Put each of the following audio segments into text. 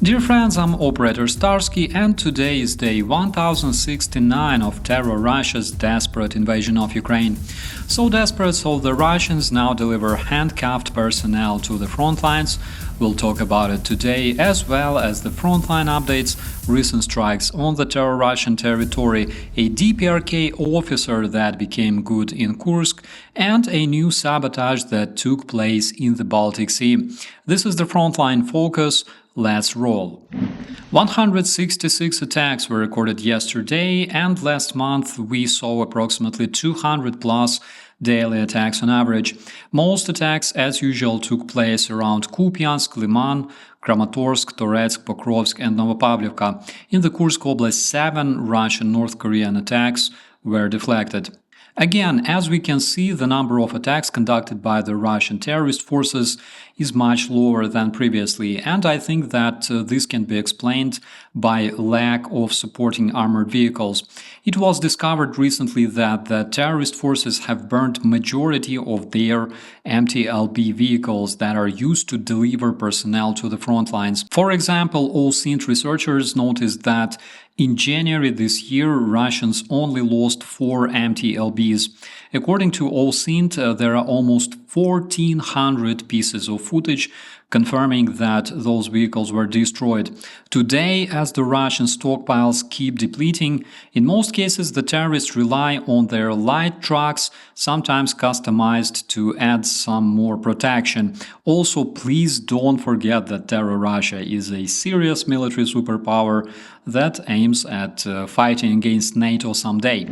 Dear friends, I'm Operator Starsky, and today is day 1069 of terror Russia's desperate invasion of Ukraine. So desperate, so the Russians now deliver handcuffed personnel to the front lines. We'll talk about it today, as well as the frontline updates, recent strikes on the terror Russian territory, a DPRK officer that became good in Kursk, and a new sabotage that took place in the Baltic Sea. This is the frontline focus. Let's roll. 166 attacks were recorded yesterday, and last month we saw approximately 200 plus daily attacks on average. Most attacks, as usual, took place around Kupiansk, Liman, Kramatorsk, Toretsk, Pokrovsk, and Novopavlivka. In the Kursk Oblast, 7 Russian-North Korean attacks were deflected. Again, as we can see, the number of attacks conducted by the Russian terrorist forces is much lower than previously, and I think that this can be explained by lack of supporting armored vehicles. It was discovered recently that the terrorist forces have burned majority of their MTLB vehicles that are used to deliver personnel to the front lines. For example, OSINT researchers noticed that in January this year, Russians only lost 4 MTLBs. According to OSINT, there are almost 1,400 pieces of footage confirming that those vehicles were destroyed. Today, as the Russian stockpiles keep depleting, in most cases the terrorists rely on their light trucks, sometimes customized to add some more protection. Also, please don't forget that Terror Russia is a serious military superpower that aims at fighting against NATO someday.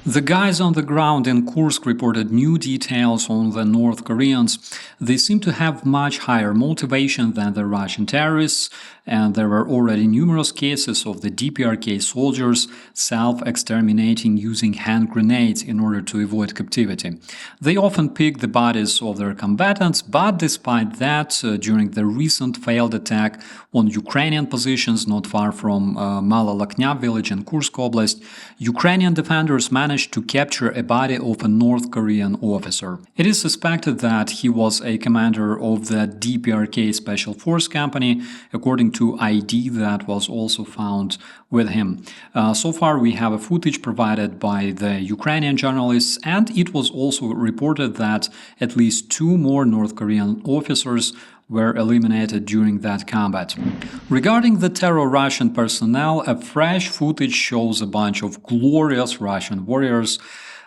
The guys on the ground in Kursk reported new details on the North Koreans. They seem to have much higher motivation than the Russian terrorists, and there were already numerous cases of the DPRK soldiers self-exterminating using hand grenades in order to avoid captivity. They often pick the bodies of their combatants, but despite that, during the recent failed attack on Ukrainian positions not far from Malolaknya village in Kursk Oblast, Ukrainian defenders managed to capture a body of a North Korean officer. It is suspected that he was a commander of the DPRK Special Force Company, according to ID that was also found with him. So far, we have a footage provided by the Ukrainian journalists, and it was also reported that at least 2 more North Korean officers were eliminated during that combat. Regarding the terror Russian personnel, a fresh footage shows a bunch of glorious Russian warriors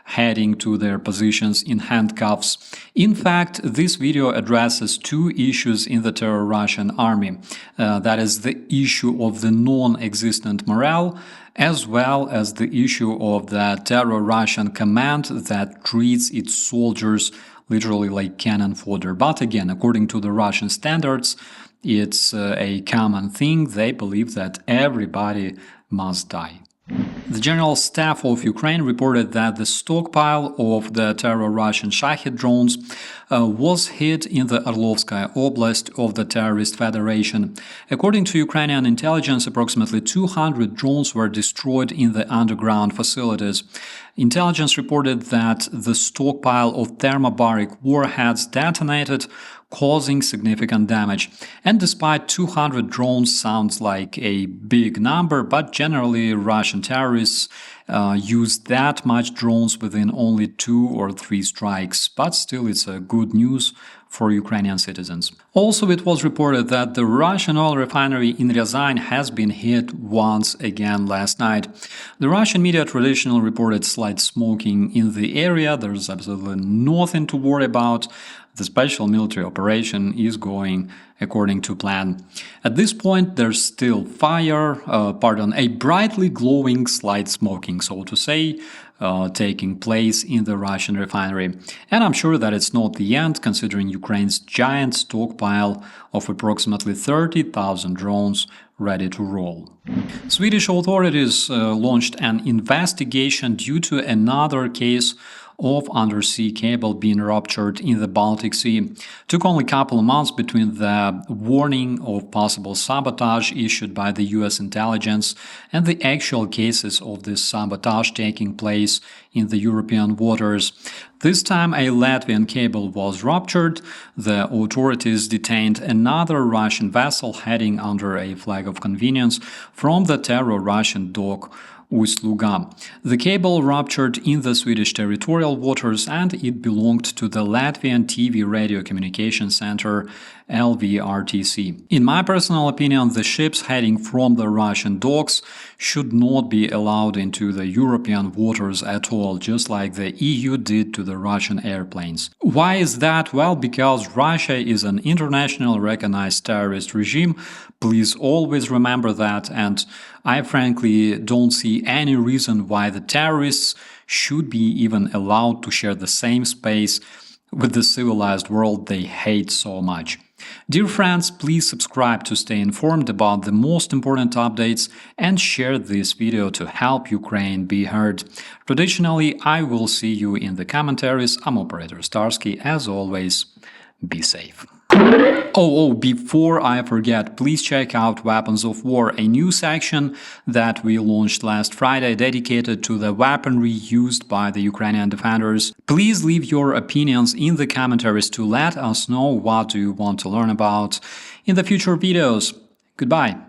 heading to their positions in handcuffs. In fact, this video addresses 2 issues in the terror Russian army. That is the issue of the non-existent morale, as well as the issue of the terror Russian command that treats its soldiers literally like cannon fodder. But again, according to the Russian standards, it's a common thing. They believe that everybody must die. The General Staff of Ukraine reported that the stockpile of the terror Russian Shahid drones was hid in the Orlovskaya Oblast of the Terrorist Federation. According to Ukrainian intelligence, approximately 200 drones were destroyed in the underground facilities. Intelligence reported that the stockpile of thermobaric warheads detonated, causing significant damage. And despite 200 drones sounds like a big number, but generally Russian terrorists use that much drones within only 2 or 3 strikes. But still, it's a good news for Ukrainian citizens. Also, it was reported that the Russian oil refinery in Ryazan has been hit once again last night. The Russian media traditionally reported slight smoking in the area. There's absolutely nothing to worry about. The special military operation is going according to plan. At this point, there's still fire, a brightly glowing slight smoking, so to say, taking place in the Russian refinery. And I'm sure that it's not the end, considering Ukraine's giant stockpile of approximately 30,000 drones ready to roll. Swedish authorities launched an investigation due to another case of Undersea Cable being ruptured in the Baltic Sea. Took only a couple of months between the warning of possible sabotage issued by the US intelligence and the actual cases of this sabotage taking place in the European waters. This time a Latvian cable was ruptured. The authorities detained another Russian vessel heading under a flag of convenience from the terror Russian dock Ust-Luga. The cable ruptured in the Swedish territorial waters and it belonged to the Latvian TV Radio Communication Center LVRTC. In my personal opinion, the ships heading from the Russian docks should not be allowed into the European waters at all, just like the EU did to the Russian airplanes. Why is that? Well, because Russia is an international recognized terrorist regime. Please always remember that, and I frankly don't see any reason why the terrorists should be even allowed to share the same space with the civilized world they hate so much. Dear friends, please subscribe to stay informed about the most important updates and share this video to help Ukraine be heard. Traditionally, I will see you in the commentaries. I'm Operator Starsky. As always, be safe. Before I forget, please check out Weapons of War, a new section that we launched last Friday dedicated to the weaponry used by the Ukrainian defenders. Please leave your opinions in the commentaries to let us know what you want to learn about in the future videos. Goodbye.